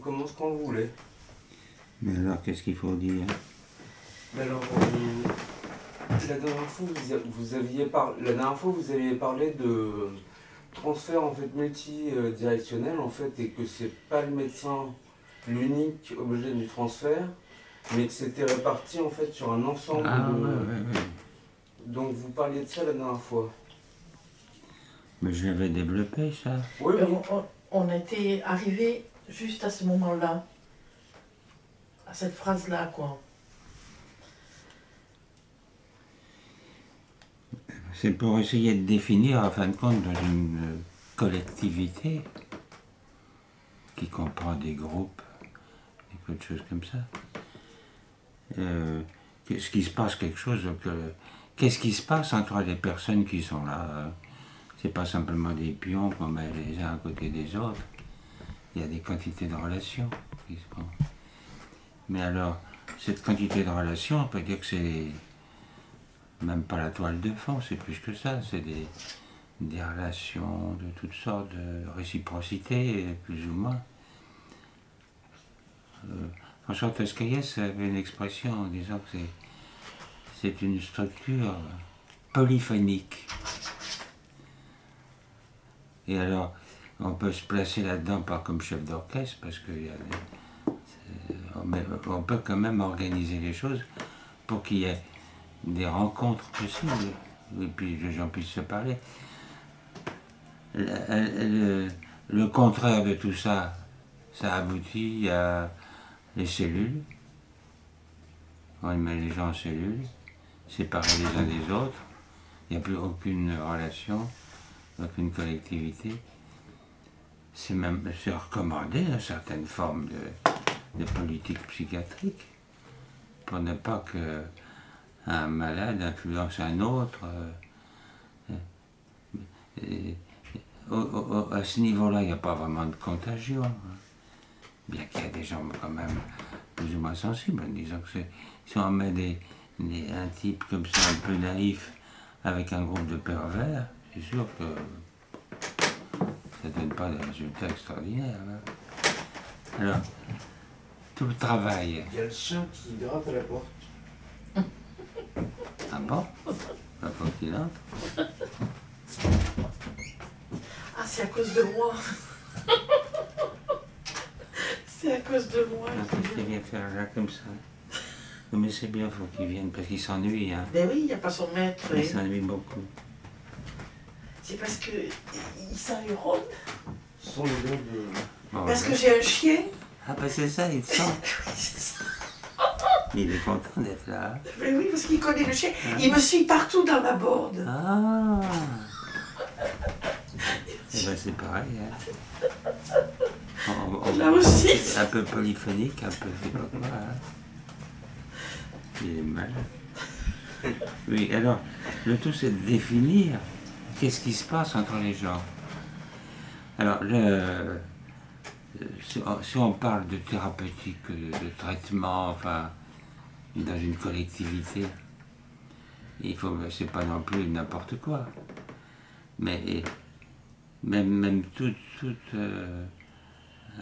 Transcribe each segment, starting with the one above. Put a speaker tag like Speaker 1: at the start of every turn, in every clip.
Speaker 1: commence quand vous voulez.
Speaker 2: Mais alors, qu'est-ce qu'il faut dire?
Speaker 1: Alors, la dernière fois, la dernière fois, vous aviez parlé de transfert en fait multidirectionnel en fait, et que c'est pas le médecin l'unique objet du transfert, mais que c'était réparti en fait sur un ensemble de.
Speaker 2: Ouais.
Speaker 1: Donc vous parliez de ça la dernière fois.
Speaker 2: Mais je l'avais développé, ça.
Speaker 1: Oui, oui.
Speaker 3: On était arrivé juste à ce moment-là, à cette phrase-là, quoi.
Speaker 2: C'est pour essayer de définir, en fin de compte, dans une collectivité qui comprend des groupes, et peu de choses comme ça. Qu'est-ce qui se passe quelque chose qu'est-ce qui se passe entre les personnes qui sont là? C'est pas simplement des pions qu'on met les uns à côté des autres. Il y a des quantités de relations qui se font. Mais alors, cette quantité de relations, on peut dire que c'est même pas la toile de fond, c'est plus que ça. C'est des relations de toutes sortes, de réciprocité, plus ou moins. François Toscaïès avait une expression en disant que c'est une structure polyphonique. Et alors, on peut se placer là-dedans pas comme chef d'orchestre, parce on peut quand même organiser les choses pour qu'il y ait des rencontres possibles, et puis les gens puissent se parler. Le contraire de tout ça, ça aboutit à les cellules. On met les gens en cellules, séparés les uns des autres. Il n'y a plus aucune relation, aucune collectivité. C'est recommandé dans certaines formes de politique psychiatrique, pour ne pas qu'un malade influence un autre. À ce niveau-là, il n'y a pas vraiment de contagion. Bien qu'il y a des gens quand même plus ou moins sensibles, disons que si on met un type comme ça, un peu naïf, avec un groupe de pervers, c'est sûr que ça ne donne pas de résultats extraordinaires. Hein. Alors, tout le travail.
Speaker 1: Il y a le chien qui gratte à la porte.
Speaker 2: Ah bon? Pas faut qu'il entre.
Speaker 3: Ah, c'est à cause de moi. C'est à cause de moi.
Speaker 2: C'est bien faire là comme ça. Mais c'est bien, faut qu'il vienne parce qu'il s'ennuie. Hein.
Speaker 3: Ben oui, il n'y a pas son maître.
Speaker 2: Il s'ennuie beaucoup.
Speaker 3: C'est parce que il s'ennuie.
Speaker 1: Son nom de.
Speaker 2: Bon,
Speaker 3: Parce que j'ai un chien.
Speaker 2: Ah bah c'est ça, il te sent.
Speaker 3: Oui, c'est ça.
Speaker 2: Il est content d'être là.
Speaker 3: Ben oui, parce qu'il connaît le chien.
Speaker 2: Ah.
Speaker 3: Il me suit partout dans la borde.
Speaker 2: Ah. Et ben c'est pareil. Hein.
Speaker 3: Là aussi.
Speaker 2: Un peu polyphonique, un peu je sais pas quoi. Hein. Il est mal. Oui, alors, le tout c'est de définir qu'est-ce qui se passe entre les gens. Alors, si on parle de thérapeutique, de traitement, enfin, dans une collectivité, c'est pas non plus n'importe quoi. Mais même toute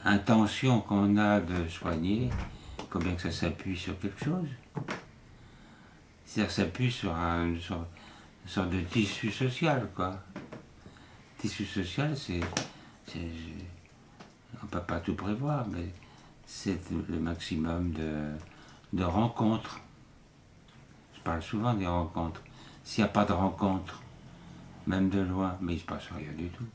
Speaker 2: intention qu'on a de soigner, il faut bien que ça s'appuie sur quelque chose. C'est-à-dire s'appuie sur une sorte de tissu social, quoi. Tissu social, on ne peut pas tout prévoir, mais c'est le maximum de rencontres. Je parle souvent des rencontres. S'il n'y a pas de rencontres, même de loin, mais il ne se passe rien du tout.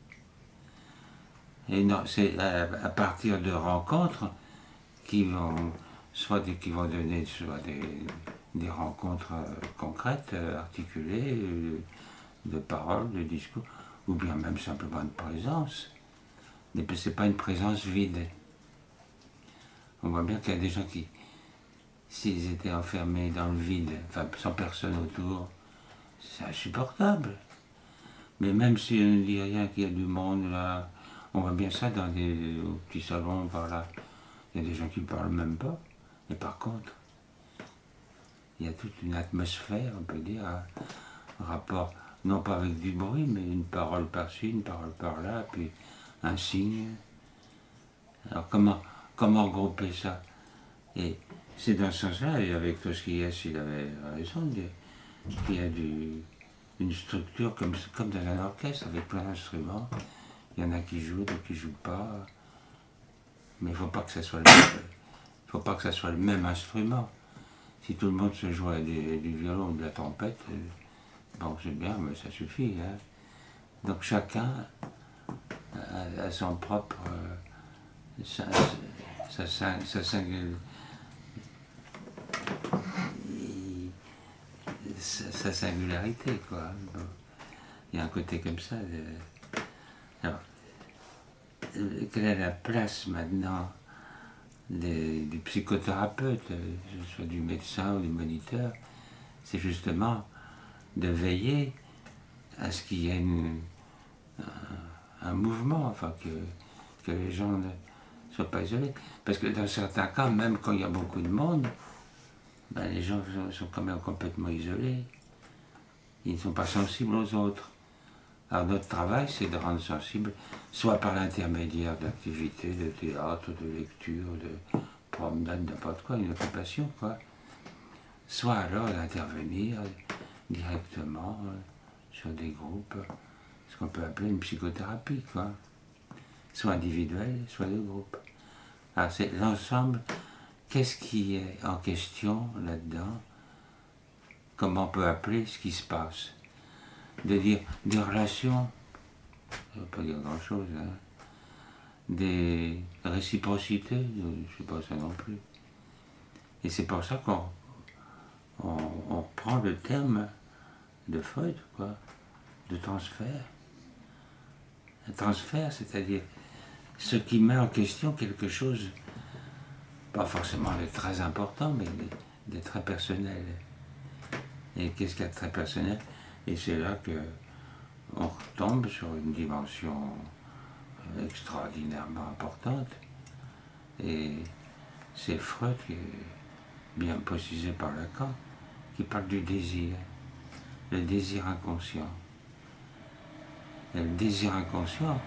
Speaker 2: Et non, c'est à partir de rencontres qui vont donner soit des rencontres concrètes, articulées, de paroles, de discours, ou bien même simplement de présence. Mais ce n'est pas une présence vide. On voit bien qu'il y a des gens qui, s'ils étaient enfermés dans le vide, enfin sans personne autour, c'est insupportable. Mais même si on ne dit rien, qu'il y a du monde là, on voit bien ça dans des petits salons par là. Il y a des gens qui ne parlent même pas. Et par contre, il y a toute une atmosphère, on peut dire, un rapport, non pas avec du bruit, mais une parole par-ci, une parole par-là, puis un signe. Alors comment regrouper ça? Et c'est dans ce sens-là, et avec Tosquier, il avait raison de dire qu'il y a une structure comme dans un orchestre avec plein d'instruments. Il y en a qui jouent, d'autres qui ne jouent pas. Mais il ne faut pas que ça soit le même instrument. Si tout le monde se joue du violon ou de la trompette, bon, c'est bien, mais ça suffit. Hein. Donc chacun a son propre... sa singularité, quoi. Bon, il y a un côté comme ça. Alors, quelle est la place maintenant du psychothérapeute, que ce soit du médecin ou du moniteur? C'est justement de veiller à ce qu'il y ait un mouvement, enfin que les gens ne soient pas isolés. Parce que dans certains cas, même quand il y a beaucoup de monde, ben les gens sont quand même complètement isolés. Ils ne sont pas sensibles aux autres. Alors notre travail, c'est de rendre sensible, soit par l'intermédiaire d'activités, de théâtre, de lecture, de promenade, n'importe quoi, une occupation, quoi. Soit alors d'intervenir directement sur des groupes, ce qu'on peut appeler une psychothérapie, quoi. Soit individuelle, soit de groupe. Alors c'est l'ensemble, qu'est-ce qui est en question là-dedans? Comment on peut appeler ce qui se passe? De dire des relations, ça ne veut pas dire grand-chose, hein. Des réciprocités, je ne sais pas ça non plus. Et c'est pour ça qu'on reprend le terme de Freud, quoi, de transfert. Un transfert, c'est-à-dire ce qui met en question quelque chose, pas forcément de très important, mais de très personnel. Et qu'est-ce qu'il y a de très personnel? Et c'est là qu'on retombe sur une dimension extraordinairement importante. Et c'est Freud, qui est bien précisé par Lacan, qui parle du désir, le désir inconscient. Et le désir inconscient,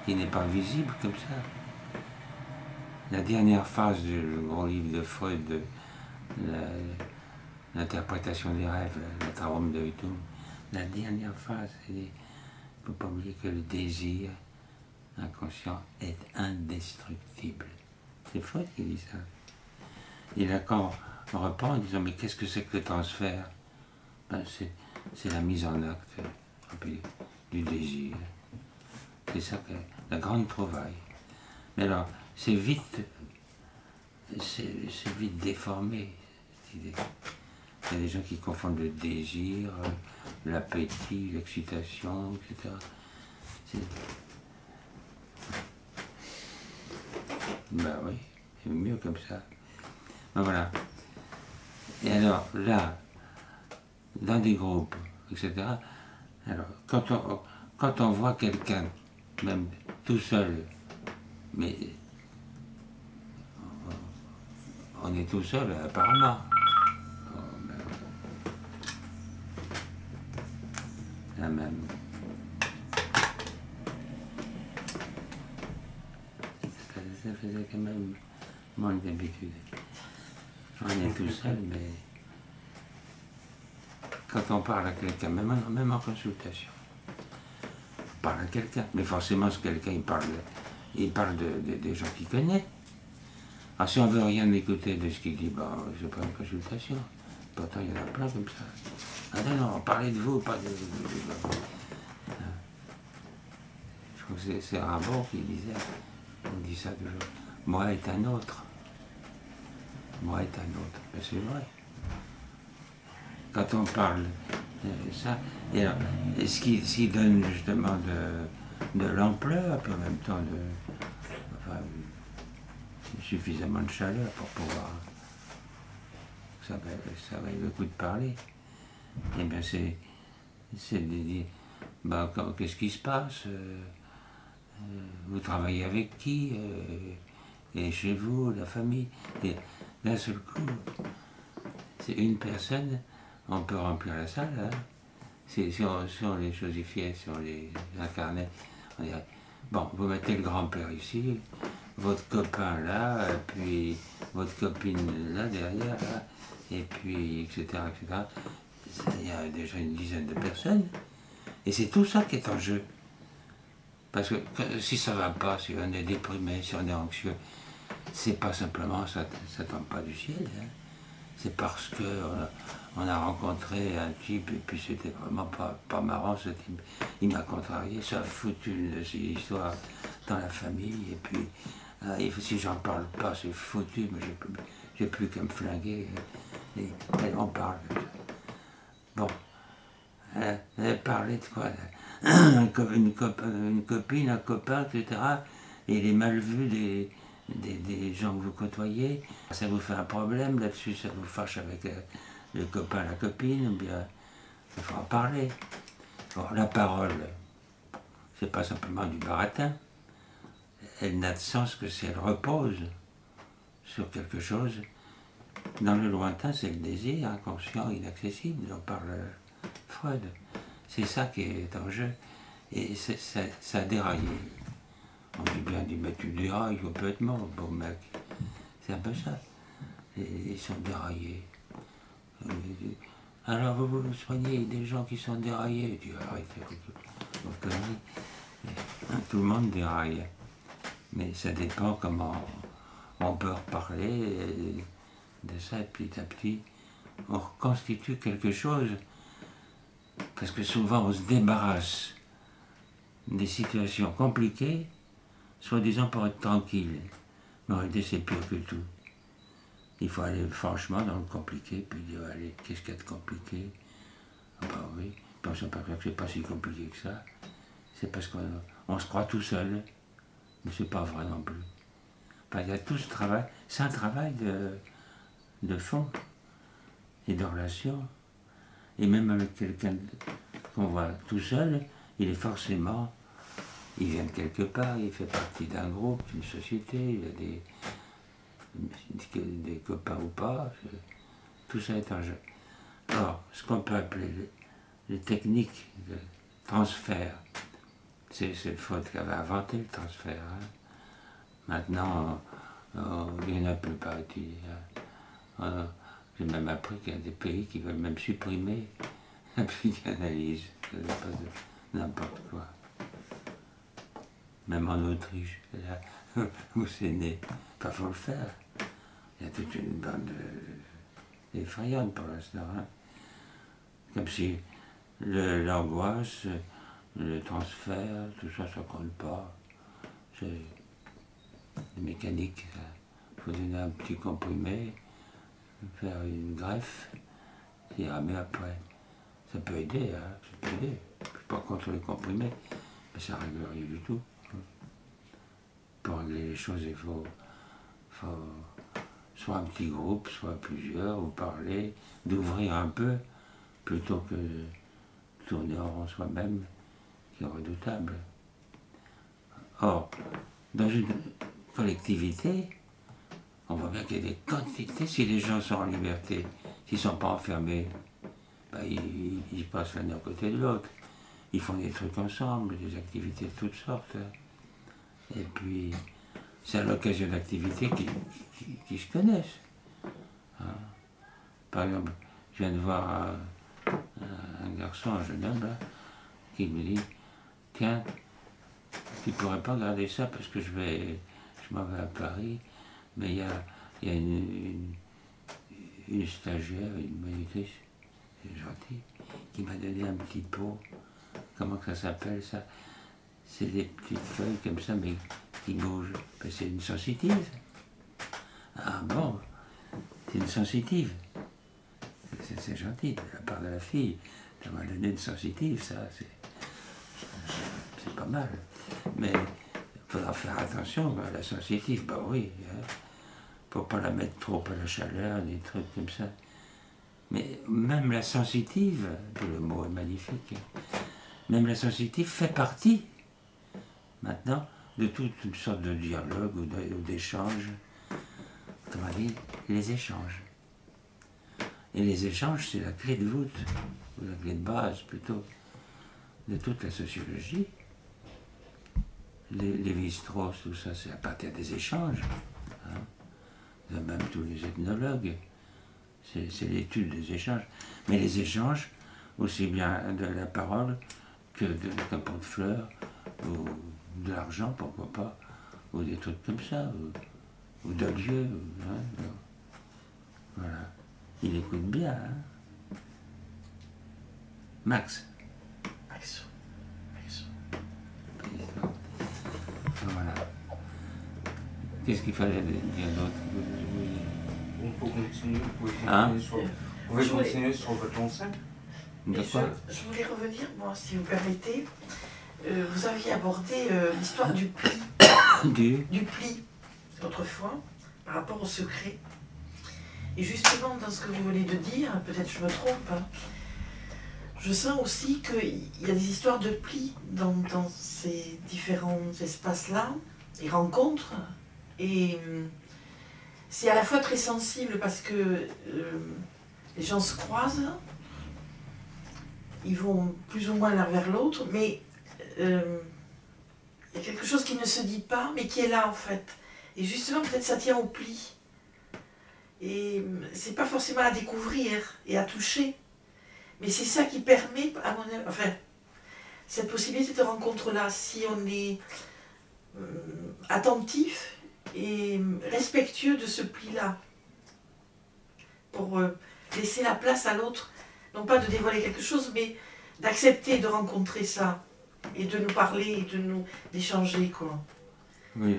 Speaker 2: qui n'est pas visible comme ça. La dernière phase du gros livre de Freud, de l'interprétation des rêves, la Traumdeutung, la dernière phase, il ne faut pas oublier que le désir inconscient est indestructible. C'est Freud qui dit ça. Et Lacan reprend en disant, mais qu'est-ce que c'est que le transfert? Ben, c'est la mise en acte du désir. C'est ça que la grande trouvaille. Mais alors, c'est vite déformé, cette idée. Il y a des gens qui confondent le désir, l'appétit, l'excitation, etc. Ben oui, c'est mieux comme ça. Ben voilà. Et alors, là, dans des groupes, etc., alors, quand on voit quelqu'un, même tout seul, mais on est tout seul, apparemment. La même. Ça faisait quand même moins d'habitude. On est tout seul, mais quand on parle à quelqu'un, même en consultation, on parle à quelqu'un, mais forcément ce quelqu'un il parle des gens qu'il connaît. Alors si on veut rien écouter de ce qu'il dit, bon, c'est pas une consultation. Pourtant il y en a plein comme ça. Ah non, parlez de vous, pas de... Je crois que c'est Rimbaud qui disait, on dit ça toujours, moi est un autre. Moi est un autre. Mais c'est vrai. Quand on parle de ça, et ce qui donne justement de l'ampleur, puis en même temps suffisamment de chaleur pour pouvoir... Ça vaille le coup de parler. Eh bien c'est de dire, ben, qu'est-ce qui se passe, vous travaillez avec qui, et chez vous, la famille. Et d'un seul coup, c'est une personne, on peut remplir la salle. Hein. Si on les chosifiait, si on les incarnait, on dirait, bon, vous mettez le grand-père ici, votre copain là, et puis votre copine là derrière, là, et puis etc. etc. Il y a déjà une dizaine de personnes. Et c'est tout ça qui est en jeu. Parce que si ça va pas, si on est déprimé, si on est anxieux, c'est pas simplement, ça tombe pas du ciel. Hein. C'est parce que on a rencontré un type et puis c'était vraiment pas marrant ce type. Il m'a contrarié, ça a foutu une de ces histoires dans la famille et puis si j'en parle pas c'est foutu, mais j'ai plus qu'à me flinguer et on parle. Bon, elle avait parlé de quoi là une copine, un copain, etc. Et les mal vus des gens que vous côtoyez, ça vous fait un problème là-dessus, ça vous fâche avec le copain, la copine, ou bien il faut en parler. Bon, la parole, c'est pas simplement du baratin. Elle n'a de sens que si elle repose sur quelque chose. Dans le lointain, c'est le désir inconscient, inaccessible, dont parle Freud. C'est ça qui est en jeu. Et ça a déraillé. On dit bien dit, mais tu dérailles complètement, bon mec. C'est un peu ça. Et ils sont déraillés. Alors vous soignez des gens qui sont déraillés. Tu arrêtez vos conneries. Tout le monde déraille. Mais ça dépend comment on peut reparler de ça. Et petit à petit, on reconstitue quelque chose. Parce que souvent on se débarrasse des situations compliquées, soi-disant pour être tranquille. Mais en réalité, c'est pire que tout. Il faut aller franchement dans le compliqué, puis dire, allez, qu'est-ce qu'il y a de compliqué? Ah bah oui, puis on s'aperçoit que c'est pas si compliqué que ça. C'est parce qu'on se croit tout seul, mais c'est pas vrai non plus. Enfin, il y a tout ce travail, c'est un travail de fond et de relation. Et même avec quelqu'un qu'on voit tout seul, il est forcément, il vient de quelque part, il fait partie d'un groupe, d'une société, il a des copains ou pas, tout ça est en jeu. Or, ce qu'on peut appeler les techniques de transfert, c'est Freud qui avait inventé le transfert. Hein. Maintenant, il n'y en a plus pas utilisé. Hein. J'ai même appris qu'il y a des pays qui veulent même supprimer la psychanalyse. C'est pas de n'importe quoi. Même en Autriche, là, où c'est né. Enfin, faut le faire. Il y a toute une bande effrayante pour l'instant. Hein. Comme si l'angoisse, le transfert, tout ça, ça compte pas. C'est mécanique. Il faut donner un petit comprimé, faire une greffe, et ramer après. Ça peut aider, hein, ça peut aider. Je ne suis pas contre les comprimés, mais ça ne règle rien du tout. Pour régler les choses, il faut soit un petit groupe, soit plusieurs, ou parler, d'ouvrir un peu, plutôt que de tourner en rond soi-même, qui est redoutable. Or, dans une collectivité, on voit bien qu'il y a des quantités, si les gens sont en liberté, s'ils ne sont pas enfermés, ben, ils passent l'un à côté de l'autre. Ils font des trucs ensemble, des activités de toutes sortes. Et puis, c'est à l'occasion d'activités qui se connaissent. Hein. Par exemple, je viens de voir un garçon, un jeune homme, là, qui me dit, tiens, tu ne pourrais pas garder ça parce que je m'en vais à Paris, mais il y a une stagiaire, une monitrice, c'est gentil, qui m'a donné un petit pot. Comment que ça s'appelle ça? C'est des petites feuilles comme ça, mais qui bougent. C'est une sensitive. Ah bon, c'est une sensitive. C'est gentil de la part de la fille. Ça m'a donné une sensitive, ça, c'est pas mal. Mais il faudra faire attention à la sensitive, bah oui. Hein. Faut pas la mettre trop à la chaleur, des trucs comme ça. Mais même la sensitive, le mot est magnifique, même la sensitive fait partie, maintenant, de toute une sorte de dialogue ou d'échange. Autrement dit, les échanges. Et les échanges, c'est la clé de voûte, ou la clé de base plutôt, de toute la sociologie. Lévi-Strauss, tout ça, c'est à partir des échanges. Hein. Même tous les ethnologues, c'est l'étude des échanges. Mais les échanges, aussi bien de la parole que d'un pot de fleurs, ou de l'argent, pourquoi pas, ou des trucs comme ça, ou de Dieu. Hein. Voilà. Il écoute bien. Hein. Max.
Speaker 3: Max.
Speaker 2: Voilà. Qu'est-ce qu'il fallait dire d'autre?
Speaker 1: On peut continuer, vous pouvez
Speaker 2: Hein?
Speaker 1: continuer, vous pouvez continuer sur votre lancée.
Speaker 2: De quoi?
Speaker 3: Je voulais revenir, moi, si vous permettez. Vous aviez abordé l'histoire du pli. Du pli, autrefois, par rapport au secret. Et justement, dans ce que vous venez de dire, peut-être je me trompe, hein, je sens aussi qu'il y a des histoires de plis dans ces différents espaces-là, et rencontres. Et c'est à la fois très sensible parce que les gens se croisent, ils vont plus ou moins l'un vers l'autre, mais il y a quelque chose qui ne se dit pas, mais qui est là en fait. Et justement, peut-être ça tient au pli. Et c'est pas forcément à découvrir et à toucher, mais c'est ça qui permet, à mon avis, enfin, cette possibilité de rencontre-là, si on est attentif et respectueux de ce pli-là, pour laisser la place à l'autre, non pas de dévoiler quelque chose, mais d'accepter de rencontrer ça, et de nous parler, et d'échanger, quoi.
Speaker 2: Oui,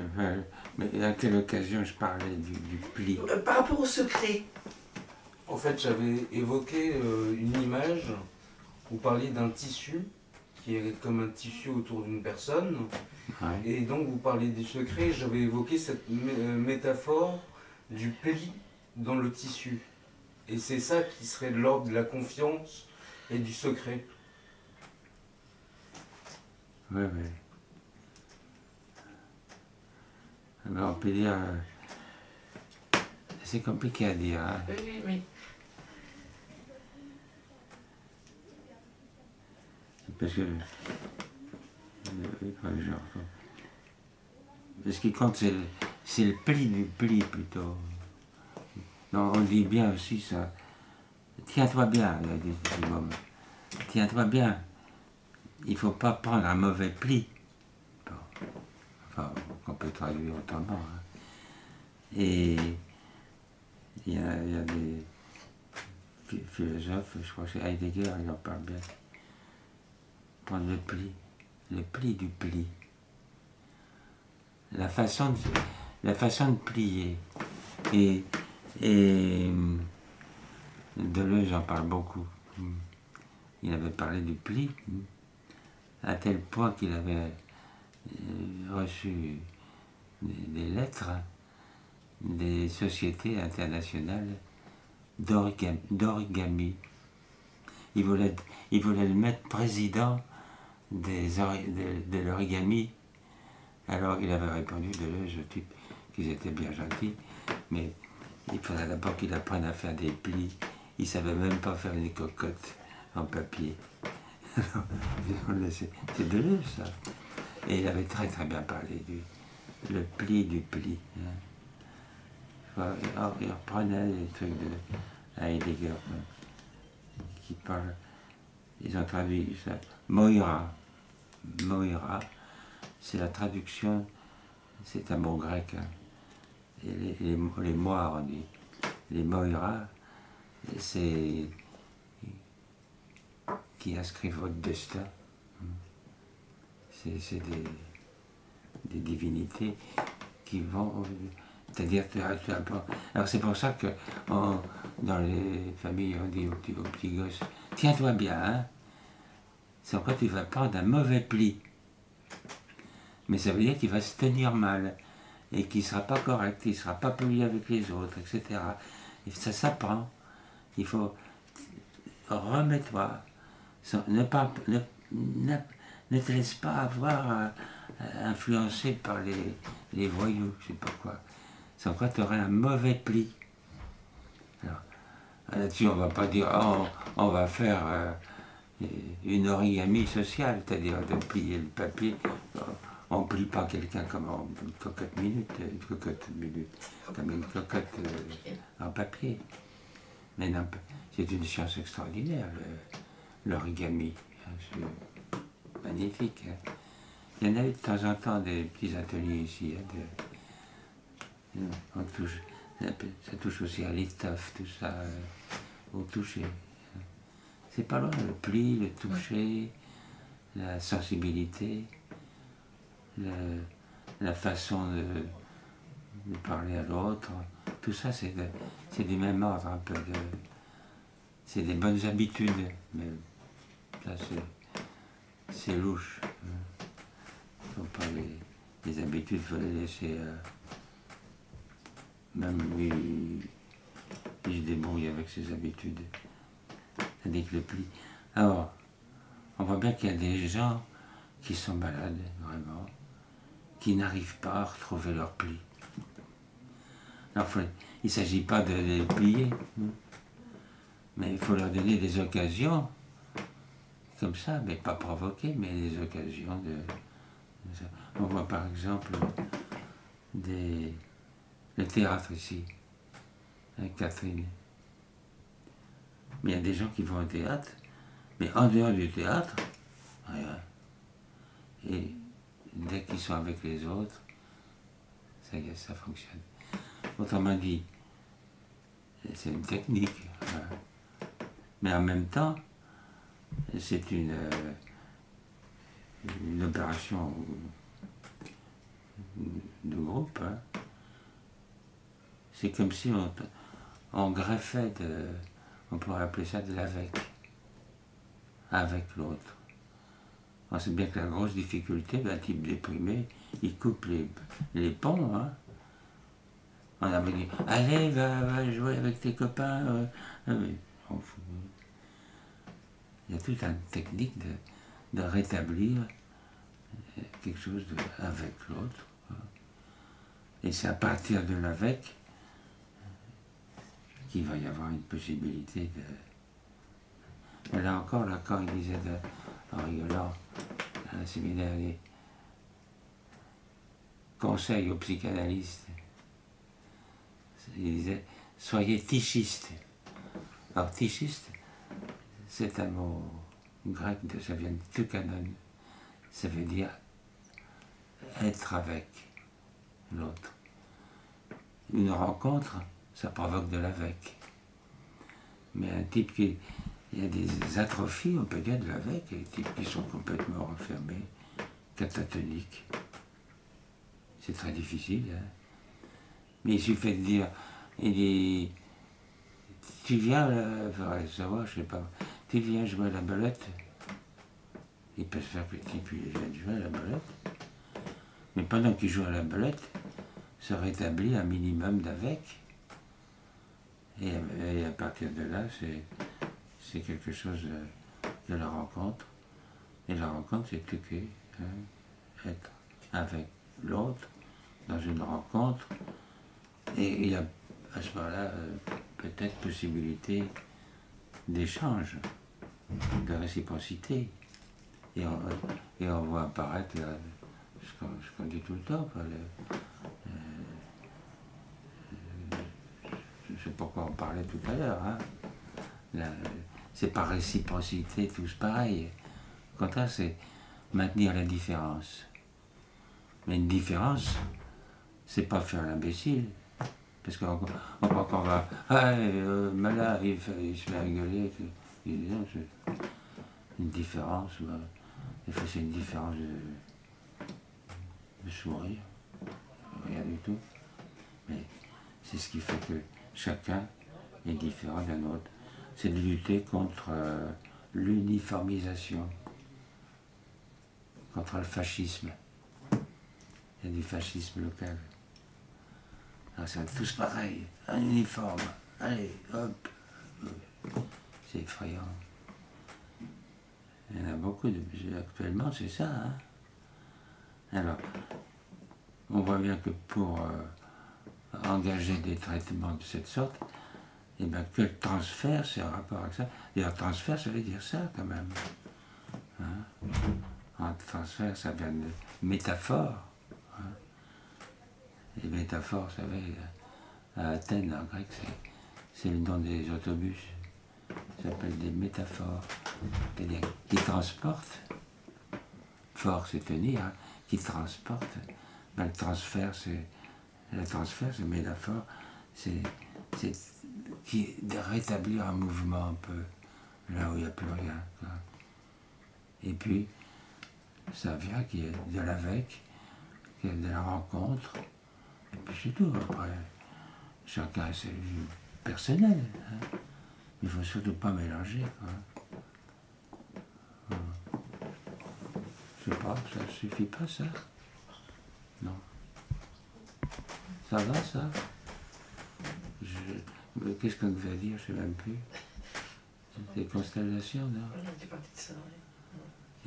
Speaker 2: mais à quelle occasion je parlais du pli?
Speaker 3: Par rapport au secret.
Speaker 1: En fait, j'avais évoqué une image, vous parliez d'un tissu, qui est comme un tissu autour d'une personne,
Speaker 2: Ouais.
Speaker 1: et donc vous parliez du secret, j'avais évoqué cette métaphore du pli dans le tissu. Et c'est ça qui serait de l'ordre de la confiance et du secret.
Speaker 2: Oui, oui. Alors, on peut dire... c'est compliqué à dire. Hein.
Speaker 3: Oui, oui.
Speaker 2: Parce que... ce qui compte, c'est le pli du pli, plutôt. Non, on dit bien aussi ça. Tiens-toi bien, il y a des moments. Tiens-toi bien. Il ne faut pas prendre un mauvais pli. Bon. Enfin, on peut traduire autrement. Hein. Et il y a des philosophes, je crois que c'est Heidegger, il en parle bien. Prendre le pli du pli. La façon de plier. Et Deleuze en parle beaucoup. Il avait parlé du pli, à tel point qu'il avait reçu des lettres des sociétés internationales d'origami. Il voulait le mettre président de l'origami. Alors il avait répondu, Deleuze, au type, qu'ils étaient bien gentils, mais il faudrait d'abord qu'il apprenne à faire des plis. Il ne savait même pas faire une cocotte en papier. C'est Deleuze, ça. Et il avait très très bien parlé le pli du pli. Hein. Il reprenait les trucs de Heidegger qui parle. Ils ont traduit ça. Moira. Moira, c'est la traduction, c'est un mot grec. Hein. Et les moires, on dit. Les moira, c'est qui inscrivent votre destin. C'est des divinités qui vont... C'est-à-dire, alors c'est pour ça que dans les familles, on dit aux petits gosses, tiens-toi bien, hein. C'est pourquoi tu vas prendre un mauvais pli. Mais ça veut dire qu'il va se tenir mal, et qu'il ne sera pas correct, il ne sera pas poli avec les autres, etc. Et ça s'apprend. Il faut... Remets-toi. Ne te laisse pas avoir influencé par les voyous, je ne sais pas quoi. Sans quoi tu aurais un mauvais pli. Alors, là-dessus, on ne va pas dire, oh, on va faire une origami sociale, c'est-à-dire de plier le papier. On On ne plie pas quelqu'un comme une cocotte minute, comme une cocotte en papier. Mais c'est une science extraordinaire, l'origami. C'est magnifique. Hein. Il y en a eu de temps en temps des petits ateliers ici. On touche, ça touche aussi à l'étoffe, tout ça, au toucher. C'est pas loin, le pli, le toucher, la sensibilité, la façon de parler à l'autre. Tout ça, c'est du même ordre, un peu c'est des bonnes habitudes, mais ça, c'est louche. Il ne faut pas les habitudes, il faut les laisser. Même lui, il se débrouille avec ses habitudes. Tandis que le pli. Alors, on voit bien qu'il y a des gens qui sont malades, vraiment, qui n'arrivent pas à retrouver leur pli. Alors, il ne s'agit pas de les plier, mais il faut leur donner des occasions, comme ça, mais pas provoquer, mais des occasions de. On voit par exemple le théâtre ici, avec Catherine. Mais il y a des gens qui vont au théâtre, mais en dehors du théâtre, rien. Et dès qu'ils sont avec les autres, ça y est, ça fonctionne. Autrement dit, c'est une technique. Mais en même temps, c'est une opération de groupe. Hein. C'est comme si on greffait, on pourrait appeler ça de l'avec, avec l'autre. On sait bien que la grosse difficulté d'un type déprimé, il coupe les ponts. Hein. On avait dit, allez, va jouer avec tes copains. On fout. Il y a toute une technique de rétablir quelque chose avec l'autre. Et c'est à partir de l'avec qu'il va y avoir une possibilité de... Mais là encore, là, quand il disait en rigolant à un séminaire, des conseils aux psychanalystes, il disait, soyez tichiste. Alors, tichiste, c'est un mot grec, ça vient de tukanon. Ça veut dire être avec l'autre. Une rencontre, ça provoque de l'avec. Mais un type qui... Il y a des atrophies, on peut dire, de l'avec, et des types qui sont complètement renfermés, catatoniques. C'est très difficile. Hein. Mais il suffit de dire, tu viens, il faudrait savoir, je sais pas, tu viens jouer à la belote. Il peut se faire que le type il vient de jouer à la belote. Mais pendant qu'il joue à la belote, se rétablit un minimum d'avec. Et à partir de là, c'est quelque chose de la rencontre. Et la rencontre, c'est cliquer, hein, être avec l'autre dans une rencontre. Et il y a à ce moment-là peut-être possibilité d'échange, de réciprocité. Et on voit apparaître ce qu'on dit tout le temps. Je sais pourquoi on parlait tout à l'heure. Hein. C'est par réciprocité, tous pareil. Au contraire, c'est maintenir la différence. Mais une différence, c'est pas faire l'imbécile. Parce qu'on croit qu'on va... Ah, malin, il se fait rigoler. Non, c'est une différence. Des fois, c'est une différence de sourire. Rien du tout. Mais c'est ce qui fait que chacun est différent d'un autre. C'est de lutter contre l'uniformisation, contre le fascisme. Il y a du fascisme local. Alors, c'est tous pareil, un uniforme. Allez, hop. C'est effrayant. Il y en a beaucoup actuellement, c'est ça. Hein. Alors, on voit bien que pour engager des traitements de cette sorte, eh bien, que le transfert, c'est en rapport avec ça. D'ailleurs, transfert, ça veut dire ça quand même. Hein. Transfert, ça vient de métaphore. Hein. Et métaphore, vous savez, à Athènes, en grec, c'est le nom des autobus. Ça s'appelle des métaphores. C'est-à-dire qui transportent. Fort, c'est tenir, hein, qui transporte. Ben, le transfert, c'est métaphore, c'est de rétablir un mouvement un peu là où il n'y a plus rien. Quoi. Et puis, ça vient qu'il y ait de l'avec, qu'il y ait de la rencontre, et puis c'est tout. Après, chacun a ses vues personnelles. Hein. Il ne faut surtout pas mélanger. Quoi. Je sais pas, ça suffit pas ça? Non. Ça va ça? Qu'est-ce qu'on devait dire? Je ne sais même plus. Des constellations, non?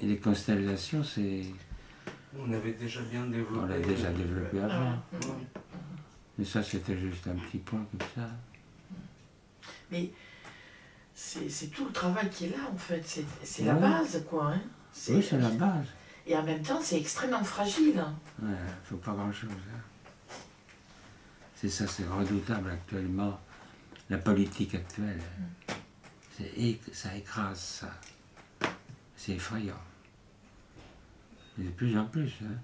Speaker 2: Et les constellations, c'est...
Speaker 1: On avait déjà bien développé.
Speaker 2: On l'a déjà développé avant.
Speaker 1: Ouais.
Speaker 2: Mais ça, c'était juste un petit point comme ça.
Speaker 3: Mais c'est tout le travail qui est là, en fait. C'est la base, quoi. Hein.
Speaker 2: Oui, c'est la base.
Speaker 3: Et en même temps, c'est extrêmement fragile.
Speaker 2: Ouais, il faut pas grand-chose. Hein. C'est ça, c'est redoutable actuellement. La politique actuelle, ça écrase ça. C'est effrayant. Et de plus en plus. Hein.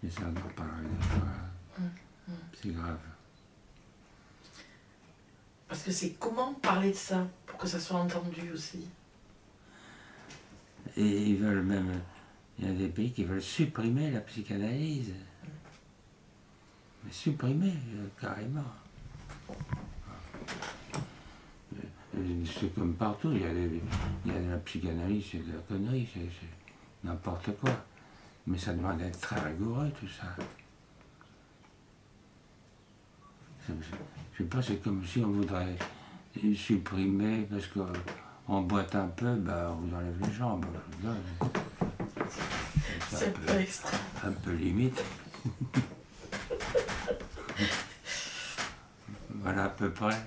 Speaker 2: Et ça, on en parlera une fois. C'est grave.
Speaker 3: Parce que c'est comment parler de ça, pour que ça soit entendu aussi.
Speaker 2: Et ils veulent même... Il y a des pays qui veulent supprimer la psychanalyse. Mais supprimer, carrément. C'est comme partout, il y a de la psychanalyse, c'est de la connerie, c'est n'importe quoi. Mais ça demande d'être très rigoureux, tout ça. Je sais pas, c'est comme si on voudrait supprimer, parce qu'on boite un peu, ben, on vous enlève les jambes.
Speaker 3: C'est un peu extrême.
Speaker 2: Un peu limite. Voilà à peu près.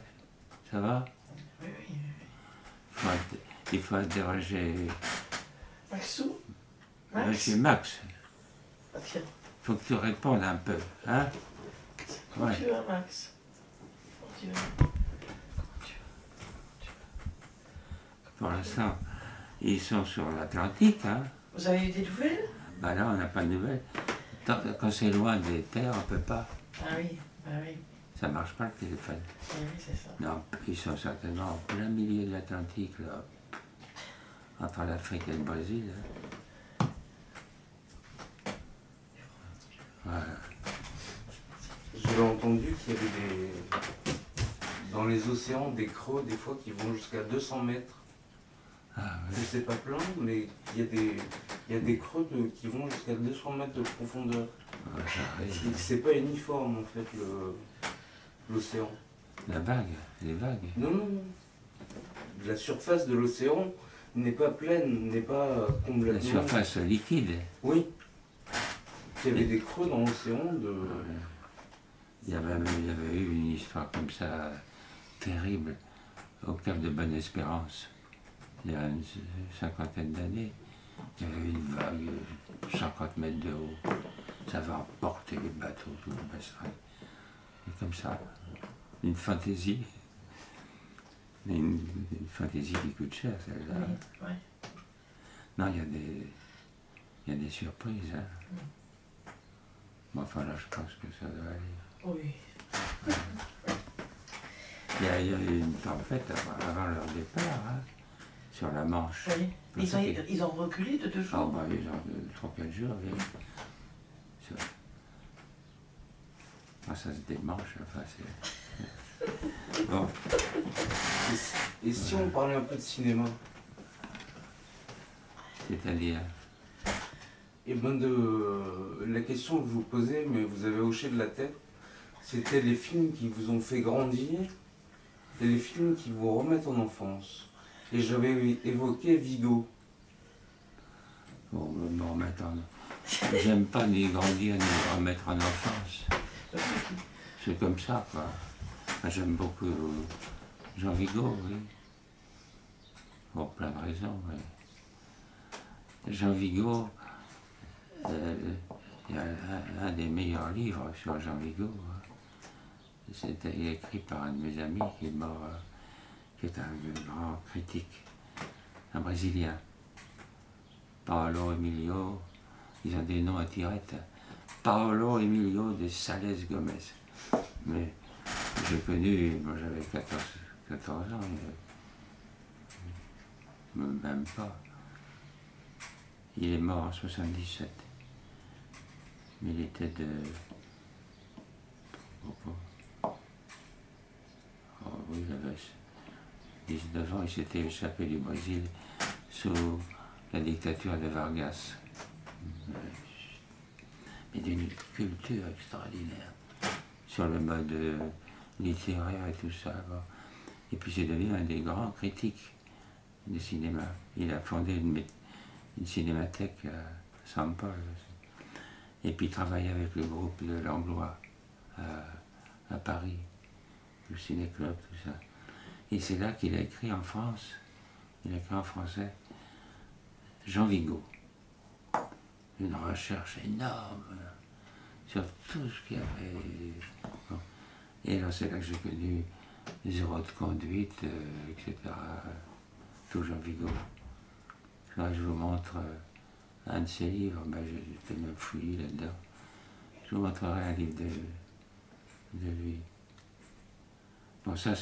Speaker 2: Ça va?
Speaker 3: Oui, oui.
Speaker 2: Il faut interroger...
Speaker 3: Maxou?
Speaker 2: Monsieur Max.
Speaker 3: Ok.
Speaker 2: Il faut que tu répondes un peu, hein?
Speaker 3: Comment tu vas, Max? Comment tu vas?
Speaker 2: Pour l'instant, ils sont sur l'Atlantique, hein?
Speaker 3: Vous avez eu des nouvelles?
Speaker 2: Ben là, on n'a pas de nouvelles. Quand c'est loin des terres, on ne peut pas.
Speaker 3: Ah oui, bah oui.
Speaker 2: Ça ne marche pas le téléphone.
Speaker 3: Oui, c'est ça.
Speaker 2: Non, ils sont certainement en plein milieu de l'Atlantique, là. Entre l'Afrique et le Brésil. Hein. Voilà.
Speaker 1: J'avais entendu qu'il y avait dans les océans des creux, des fois, qui vont jusqu'à 200 mètres.
Speaker 2: Ah, oui.
Speaker 1: C'est pas plein, mais il y a des creux qui vont jusqu'à 200 mètres de profondeur.
Speaker 2: Ah,
Speaker 1: C'est pas uniforme, en fait, l'océan.
Speaker 2: La vague, les vagues.
Speaker 1: Non, non, non. La surface de l'océan n'est pas pleine, n'est pas complètement...
Speaker 2: La surface liquide.
Speaker 1: Oui. Il y avait des creux dans l'océan de...
Speaker 2: Il y avait eu une histoire comme ça, terrible, au Cap de Bonne-Espérance, il y a une cinquantaine d'années. Il y avait une vague, 50 mètres de haut. Ça va emporter les bateaux, tout le bassin. Et comme ça, une fantaisie. Une fantaisie qui coûte cher, celle-là.
Speaker 3: Oui, ouais.
Speaker 2: Non, il y a des surprises. Hein. Bon, enfin là, je pense que ça doit aller.
Speaker 3: Oui.
Speaker 2: Il y a eu une tempête avant leur départ, hein, sur la Manche.
Speaker 3: Oui. Ils ont reculé de 2 jours.
Speaker 2: Ah bah ils ont 3-4 jours, oui. Ça se démanche, enfin c'est... Bon.
Speaker 1: Et si on parlait un peu de cinéma?
Speaker 2: C'est-à-dire?
Speaker 1: Et ben la question que je vous posais, mais vous avez hoché de la tête, c'était les films qui vous ont fait grandir et les films qui vous remettent en enfance. Et j'avais évoqué Vigo.
Speaker 2: Bon, me remettre en... J'aime pas ni grandir ni me remettre en enfance. C'est comme ça, quoi. J'aime beaucoup Jean Vigo, oui. Pour plein de raisons, oui. Jean Vigo, il y a un des meilleurs livres sur Jean Vigo. C'était écrit par un de mes amis qui est mort, qui est un grand critique, un Brésilien. Paolo Emilio, ils ont des noms à tirette. Paolo Emilio de Sales Gomez. Mais j'ai connu, moi j'avais 14 ans, même pas. Il est mort en 77. Mais il était de... Oh oui, il avait 19 ans, il s'était échappé du Brésil sous la dictature de Vargas. Mais d'une culture extraordinaire sur le mode littéraire et tout ça. Bon. Et puis c'est devenu un des grands critiques du cinéma. Il a fondé une cinémathèque à São Paulo. Et puis il travaillait avec le groupe de Langlois à Paris, le ciné-club, tout ça. Et c'est là qu'il a écrit en France, il a écrit en français, Jean Vigo. Une recherche énorme sur tout ce qu'il y avait. Bon. Et alors c'est là que j'ai connu Zéro de conduite, etc. Tout Jean Vigo. Là, je vous montre un de ses livres, ben, j'étais même fouillé là-dedans. Je vous montrerai un livre de lui. Bon, ça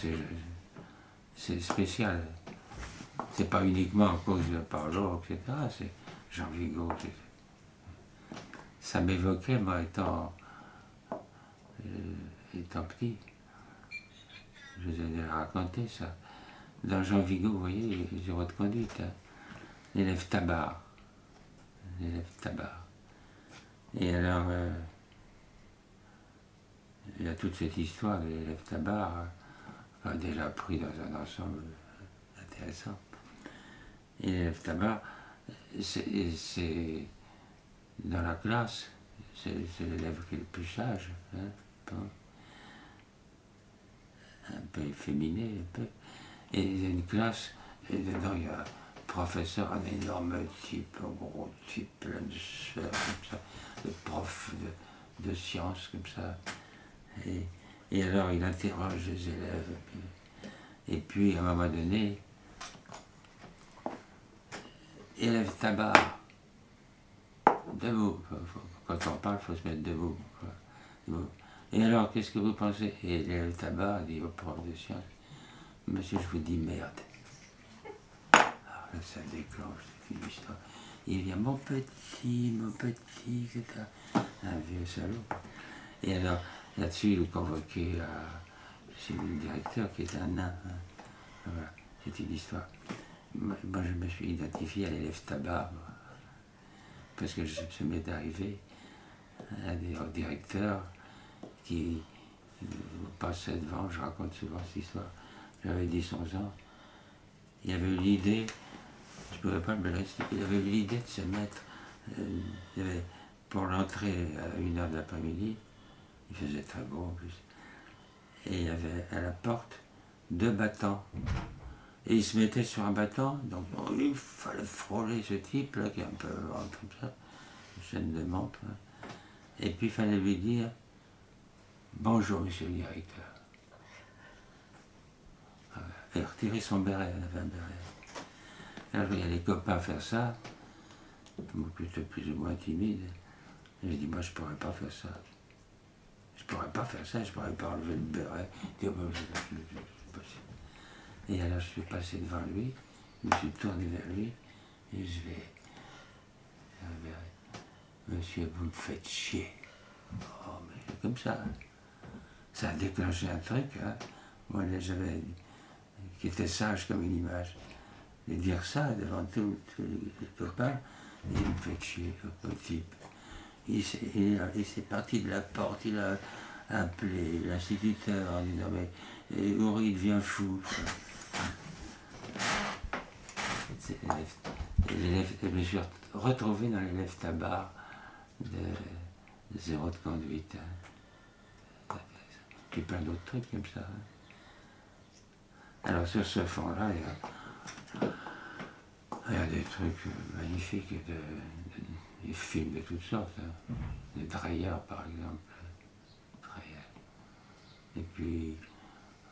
Speaker 2: c'est spécial. C'est pas uniquement à cause de Paolo, etc. C'est Jean Vigo. Ça m'évoquait, moi, étant petit. Je vous ai raconté ça. Dans Jean Vigo, vous voyez, Zéro de conduite. Hein. L'élève tabac. L'élève tabac. Et alors, il y a toute cette histoire de l'élève tabac, déjà pris dans un ensemble intéressant. Et l'élève tabac, c'est dans la classe, c'est l'élève qui est le plus sage, hein, un peu efféminé, un peu. Et il y a une classe, et dedans il y a un professeur, un énorme type, un gros type, plein de sueur, comme ça, le prof de sciences, comme ça. Et alors il interroge les élèves, et puis à un moment donné, élève tabac, debout. Quand on parle, il faut se mettre debout. Et alors, qu'est-ce que vous pensez? Et l'élève tabac dit au prof de sciences, monsieur, je vous dis merde. Alors là, ça déclenche toute une histoire. Il vient, mon petit, c'est un vieux salaud. Et alors, là-dessus, il est convoqué chez le directeur, qui est un nain. Hein. Voilà, c'est une histoire. Moi, je me suis identifié à l'élève tabac, parce que ça m'est arrivé un des directeurs qui passait devant, je raconte souvent cette histoire, j'avais 10-11 ans, il avait eu l'idée, je ne pouvais pas me l'expliquer, il avait eu l'idée de se mettre, pour l'entrée à 1h de l'après-midi, il faisait très beau en plus, et il y avait à la porte 2 battants. Et il se mettait sur un battant, donc il fallait frôler ce type-là, qui est un peu comme ça, une chaîne de montre. Hein. Et puis il fallait lui dire « Bonjour, monsieur le directeur ». Et retirer son béret, elle avait un béret. Alors il y a les copains faire ça, moi plutôt plus ou moins timide. J'ai dit « Moi je ne pourrais pas faire ça. Je ne pourrais pas faire ça, je ne pourrais pas enlever le béret. » C'est possible. Et alors je suis passé devant lui, je me suis tourné vers lui, et je vais... Monsieur, vous me faites chier. Oh, mais c'est comme ça. Ça a déclenché un truc, hein. Moi, j'avais... qui était sage comme une image. Et dire ça devant tous les copains, il me fait chier, le type. Il s'est parti de la porte, il a appelé l'instituteur en disant, mais Uri devient fou. Je me suis retrouvé dans l'élève tabac de Zéro de conduite. Hein. Puis plein d'autres trucs comme ça. Hein. Alors sur ce fond-là, il y a des trucs magnifiques, des films de toutes sortes. Hein. Des Dreyer, par exemple. Dreyer. Et puis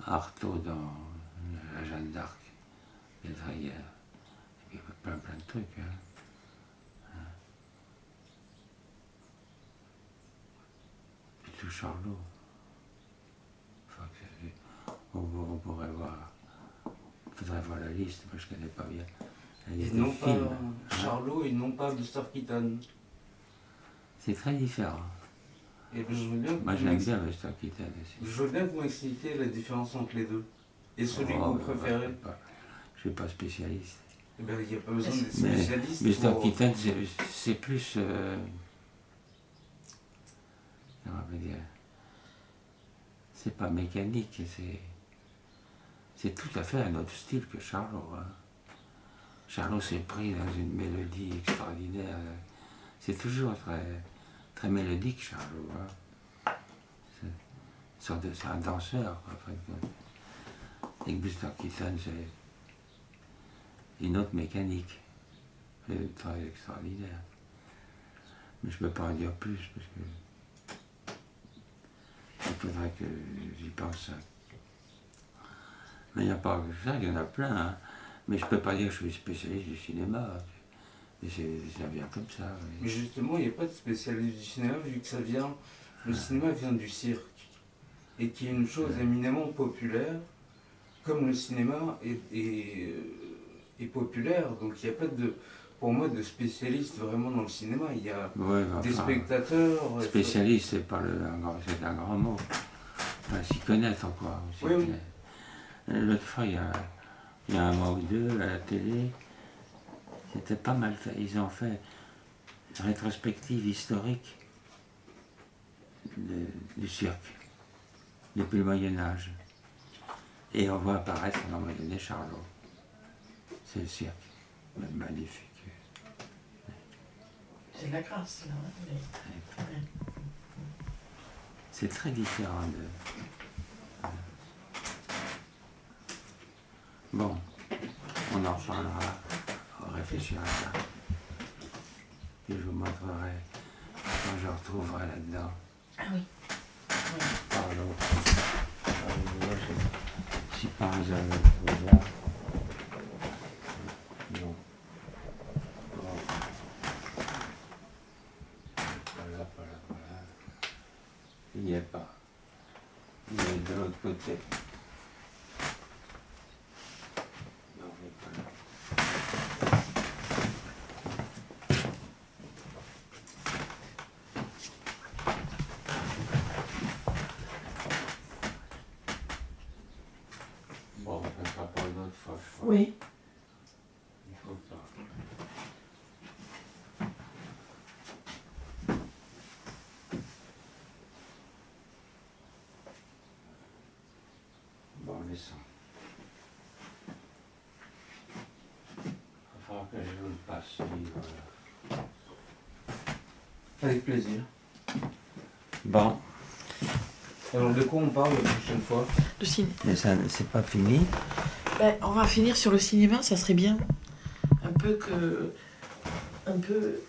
Speaker 2: Artaud dans La Jeanne d'Arc, des Dreyer. Et puis plein de trucs. Hein. Puis tout Charlot. Enfin, on pourrait voir. Il faudrait voir la liste, moi je connais pas bien.
Speaker 1: Ils n'ont pas Charlot et non pas Buster Keaton.
Speaker 2: C'est très différent.
Speaker 1: Et je veux bien
Speaker 2: moi j'aime bien Buster Keaton aussi.
Speaker 1: Je veux bien que vous m'expliquiez la différence entre les deux. Et celui que vous préférez.
Speaker 2: Je suis pas spécialiste.
Speaker 1: Eh ben, il n'y a pas besoin d'être spécialiste.
Speaker 2: Buster Keaton, c'est plus... comment on va dire, c'est pas mécanique, c'est tout à fait un autre style que Charlot. Hein. Charlot s'est pris dans une mélodie extraordinaire. C'est toujours très mélodique, Charlot. Hein. C'est un danseur, en fait. Et Buster Keaton, c'est une autre mécanique. C'est très extraordinaire. Mais je ne peux pas en dire plus, parce que il faudrait que j'y pense. Mais il n'y a pas que ça, il y en a plein. Hein. Mais je ne peux pas dire que je suis spécialiste du cinéma. Mais ça vient comme ça. Oui.
Speaker 1: Mais justement, il n'y a pas de spécialiste du cinéma, vu que ça vient. Le cinéma vient du cirque. Et qui est une chose éminemment populaire, comme le cinéma est populaire. Donc il n'y a pas pour moi de spécialiste vraiment dans le cinéma. Il y a des spectateurs.
Speaker 2: Spécialiste, c'est un grand mot. Enfin, s'y connaître quoi.
Speaker 1: Oui.
Speaker 2: L'autre fois, il y a un mois ou deux, à la télé, c'était pas mal fait. Ils ont fait une rétrospective historique du cirque, depuis le Moyen-Âge. Et on voit apparaître à un moment donné Charlot. C'est le cirque, magnifique.
Speaker 3: C'est de la grâce, là. Hein,
Speaker 2: c'est très différent de... Bon, on en reparlera, on réfléchira à ça. Et je vous montrerai quand je retrouverai là-dedans.
Speaker 3: Ah oui.
Speaker 2: Pardon. Si par hasard je trouve là. Non. Bon. Voilà. Il n'y est pas. Il est de l'autre côté. Bon, ça sera pour une autre fois.
Speaker 3: Oui.
Speaker 2: Il faut pas. Bon, laissons. Il va falloir que je vous le passe, ce livre.
Speaker 1: Avec plaisir.
Speaker 2: Bon.
Speaker 1: Alors de quoi on parle la prochaine fois?
Speaker 3: Le cinéma.
Speaker 2: Mais ça, c'est pas fini.
Speaker 3: Ben, on va finir sur le cinéma, ça serait bien. Un peu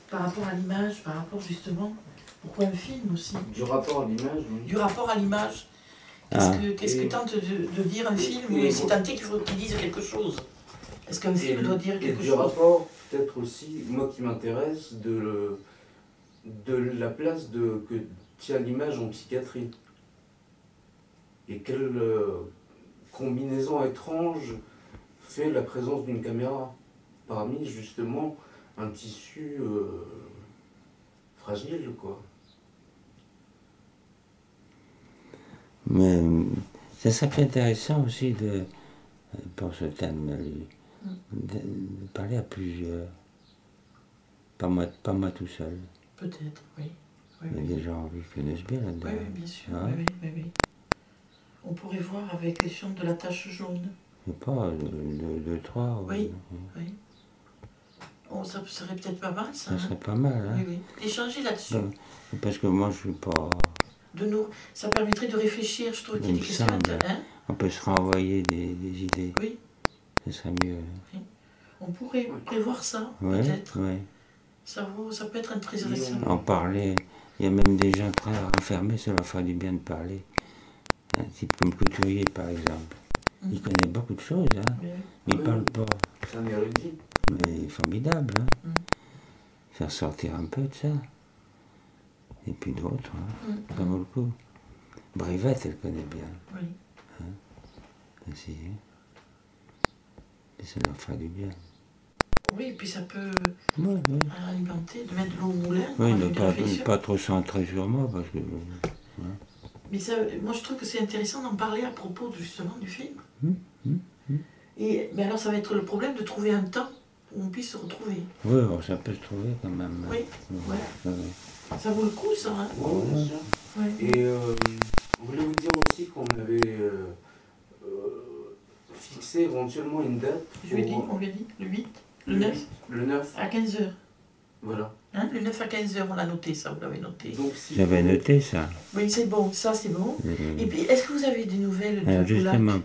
Speaker 3: par rapport à l'image, par rapport justement, pourquoi un film aussi?
Speaker 1: Du rapport à l'image, oui.
Speaker 3: Du rapport à l'image. Qu'est-ce que tente de dire un film? Oui, c'est tenté qu'il dise quelque chose. Est-ce qu'un film doit dire quelque chose?
Speaker 1: Et du rapport, peut-être aussi, moi qui m'intéresse, de la place que tient l'image en psychiatrie. Et quelle combinaison étrange fait la présence d'une caméra parmi justement un tissu fragile, quoi.
Speaker 2: Mais ça serait intéressant aussi pour ce thème, de parler à plusieurs. Pas moi tout seul.
Speaker 3: Peut-être, oui.
Speaker 2: Il y a des gens qui connaissent bien là-dedans.
Speaker 3: Oui, bien sûr.
Speaker 2: Hein?
Speaker 3: Oui. On pourrait voir avec les chants de la tache jaune.
Speaker 2: Je sais pas, deux, trois.
Speaker 3: Oui. Oh, ça serait peut-être pas mal, ça.
Speaker 2: Ça serait pas mal, hein.
Speaker 3: Oui. Échanger là-dessus.
Speaker 2: Parce que moi, je suis pas...
Speaker 3: Ça permettrait de réfléchir, je trouve qu'il y a des questions.
Speaker 2: On peut se renvoyer des idées.
Speaker 3: Oui.
Speaker 2: Ce serait mieux.
Speaker 3: Oui. On pourrait prévoir ça,
Speaker 2: Ouais,
Speaker 3: peut-être.
Speaker 2: ouais.
Speaker 3: Ça peut être intéressant.
Speaker 2: En parler. Il y a même des gens très renfermés, ça leur fera du bien de parler. Un type comme Couturier, par exemple. Il connaît beaucoup de choses, hein. Il parle pas.
Speaker 1: C'est un érudit.
Speaker 2: Mais formidable, hein. Faire sortir un peu de ça. Et puis d'autres, hein. Ça vaut le coup. Brivette, elle connaît bien.
Speaker 3: Oui.
Speaker 2: Hein. Ainsi, hein. Et ça leur fera du bien.
Speaker 3: Oui, et puis ça peut
Speaker 2: Ouais.
Speaker 3: alimenter, de mettre de l'eau au moulin.
Speaker 2: Oui, ne pas trop centrer sur moi, parce que...
Speaker 3: Mais ça, moi, je trouve que c'est intéressant d'en parler à propos, justement, du film. Mais alors, ça va être le problème de trouver un temps où on puisse se retrouver.
Speaker 2: Oui, ça peut se trouver quand même.
Speaker 3: Oui, ouais. Ça vaut le coup, ça, hein.
Speaker 1: Oui, bien sûr.
Speaker 3: Ouais.
Speaker 1: Et on voulait vous dire aussi qu'on avait fixé éventuellement une date.
Speaker 3: On lui a dit, le 8, le 9
Speaker 1: Le 9.
Speaker 3: à 15h.
Speaker 1: Voilà.
Speaker 3: Hein, le 9 à 15h, on l'a noté, ça, vous l'avez noté.
Speaker 1: Donc, si
Speaker 2: J'avais noté ça.
Speaker 3: Oui, c'est bon, ça c'est bon. Et puis, est-ce que vous avez des nouvelles de
Speaker 2: Justement,